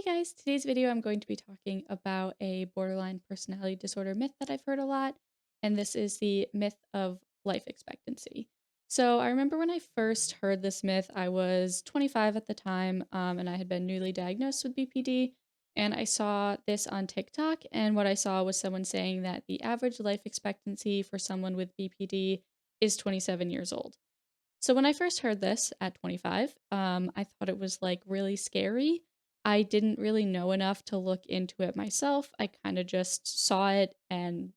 Guys, today's video I'm going to be talking about a borderline personality disorder myth that I've heard a lot, and this is the myth of life expectancy. So I remember when I first heard this myth, I was 25 at the time, and I had been newly diagnosed with BPD, and I saw this on TikTok, and what I saw was someone saying that the average life expectancy for someone with BPD is 27 years old. So when I first heard this at 25, I thought it was like really scary. I didn't really know enough to look into it myself. I kind of just saw it and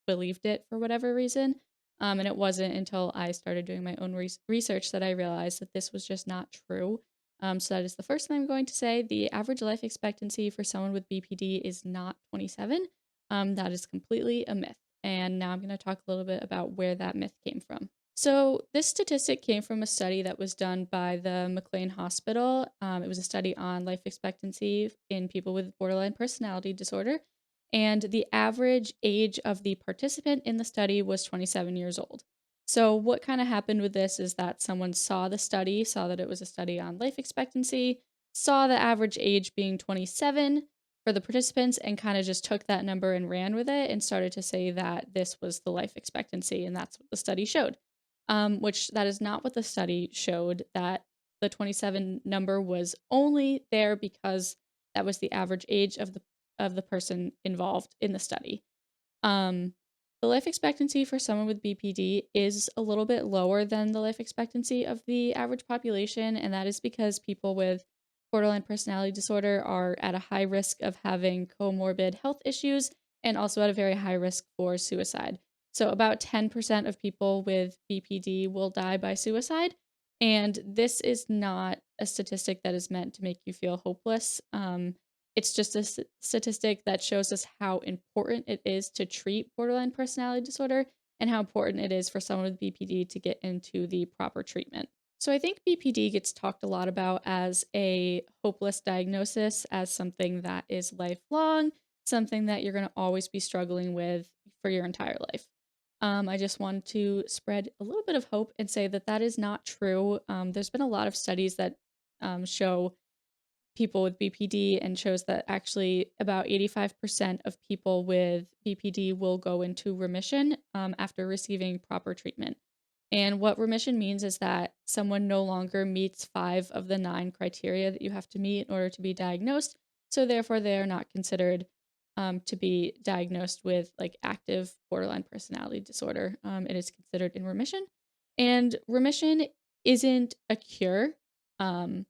believed it for whatever reason. And it wasn't until I started doing my own research that I realized that this was just not true. So that is the first thing I'm going to say. The average life expectancy for someone with BPD is not 27. That is completely a myth. And now I'm going to talk a little bit about where that myth came from. So, this statistic came from a study that was done by the McLean Hospital. It was a study on life expectancy in people with borderline personality disorder. And the average age of the participant in the study was 27 years old. So, what kind of happened with this is that someone saw the study, saw that it was a study on life expectancy, saw the average age being 27 for the participants, and kind of just took that number and ran with it and started to say that this was the life expectancy. And that's what the study showed, which that is not what the study showed. That the 27 number was only there because that was the average age of the person involved in the study. Um, the life expectancy for someone with BPD is a little bit lower than the life expectancy of the average population, and that is because people with borderline personality disorder are at a high risk of having comorbid health issues and also at a very high risk for suicide. So, about 10% of people with BPD will die by suicide. And this is not a statistic that is meant to make you feel hopeless. It's just a statistic that shows us how important it is to treat borderline personality disorder and how important it is for someone with BPD to get into the proper treatment. So I think BPD gets talked a lot about as a hopeless diagnosis, as something that is lifelong, something that you're going to always be struggling with for your entire life. I just want to spread a little bit of hope and say that that is not true. There's been a lot of studies that show people with BPD and shows that actually about 85% of people with BPD will go into remission after receiving proper treatment. And what remission means is that someone no longer meets 5 of the 9 criteria that you have to meet in order to be diagnosed. So therefore, they are not considered to be diagnosed with like active borderline personality disorder. It is considered in remission, and remission isn't a cure. Um,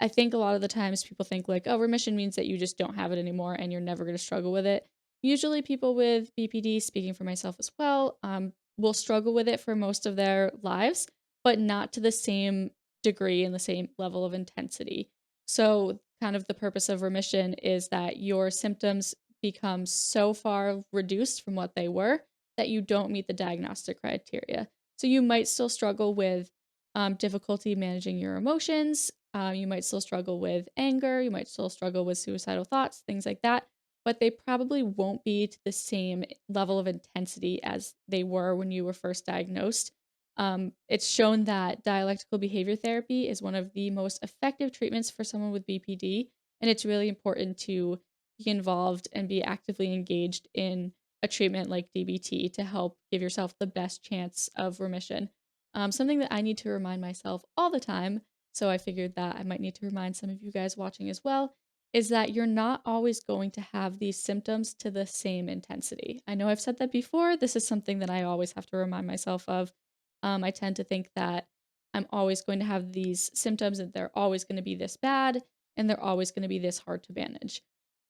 I think a lot of the times people think like, oh, remission means that you just don't have it anymore and you're never going to struggle with it. Usually, people with BPD, speaking for myself as well, will struggle with it for most of their lives, but not to the same degree and the same level of intensity. So, kind of the purpose of remission is that your symptoms become so far reduced from what they were that you don't meet the diagnostic criteria. So, you might still struggle with difficulty managing your emotions. You might still struggle with anger. You might still struggle with suicidal thoughts, things like that. But they probably won't be to the same level of intensity as they were when you were first diagnosed. It's shown that dialectical behavior therapy is one of the most effective treatments for someone with BPD. And it's really important to be involved and be actively engaged in a treatment like DBT to help give yourself the best chance of remission. Something that I need to remind myself all the time, so I figured that I might need to remind some of you guys watching as well, is that you're not always going to have these symptoms to the same intensity. I know I've said that before. This is something that I always have to remind myself of. I tend to think that I'm always going to have these symptoms and they're always going to be this bad and they're always going to be this hard to manage.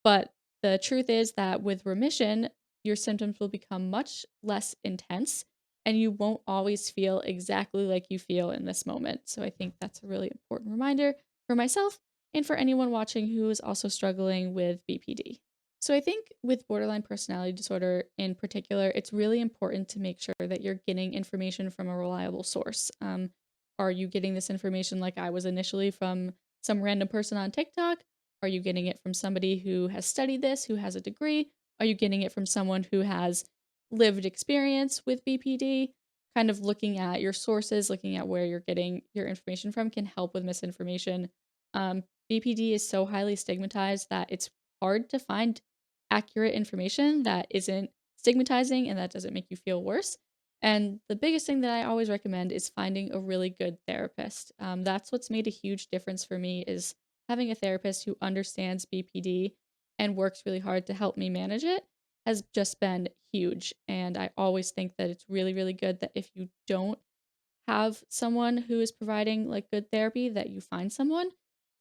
But the truth is that with remission, your symptoms will become much less intense and you won't always feel exactly like you feel in this moment. So I think that's a really important reminder for myself and for anyone watching who is also struggling with BPD. So I think with borderline personality disorder in particular, it's really important to make sure that you're getting information from a reliable source. Are you getting this information like I was initially from some random person on TikTok? Are you getting it from somebody who has studied this, who has a degree? Are you getting it from someone who has lived experience with BPD? Kind of looking at your sources, looking at where you're getting your information from can help with misinformation. BPD is so highly stigmatized that it's hard to find accurate information that isn't stigmatizing and that doesn't make you feel worse. And the biggest thing that I always recommend is finding a really good therapist. That's what's made a huge difference for me is having a therapist who understands BPD and works really hard to help me manage it has just been huge. And I always think that it's really, really good that if you don't have someone who is providing like good therapy, that you find someone,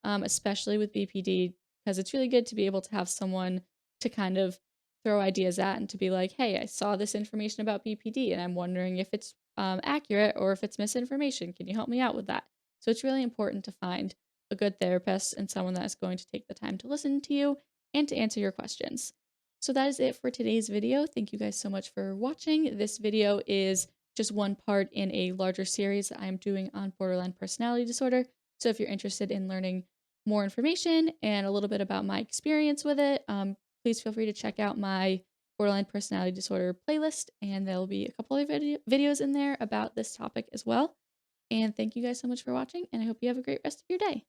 especially with BPD, because it's really good to be able to have someone to kind of throw ideas at and to be like, hey, I saw this information about BPD and I'm wondering if it's accurate or if it's misinformation. Can you help me out with that? So it's really important to find a good therapist and someone that is going to take the time to listen to you and to answer your questions. So that is it for today's video. Thank you guys so much for watching. This video is just one part in a larger series that I'm doing on borderline personality disorder. So if you're interested in learning more information and a little bit about my experience with it, please feel free to check out my borderline personality disorder playlist, and there'll be a couple of videos in there about this topic as well. And thank you guys so much for watching, and I hope you have a great rest of your day.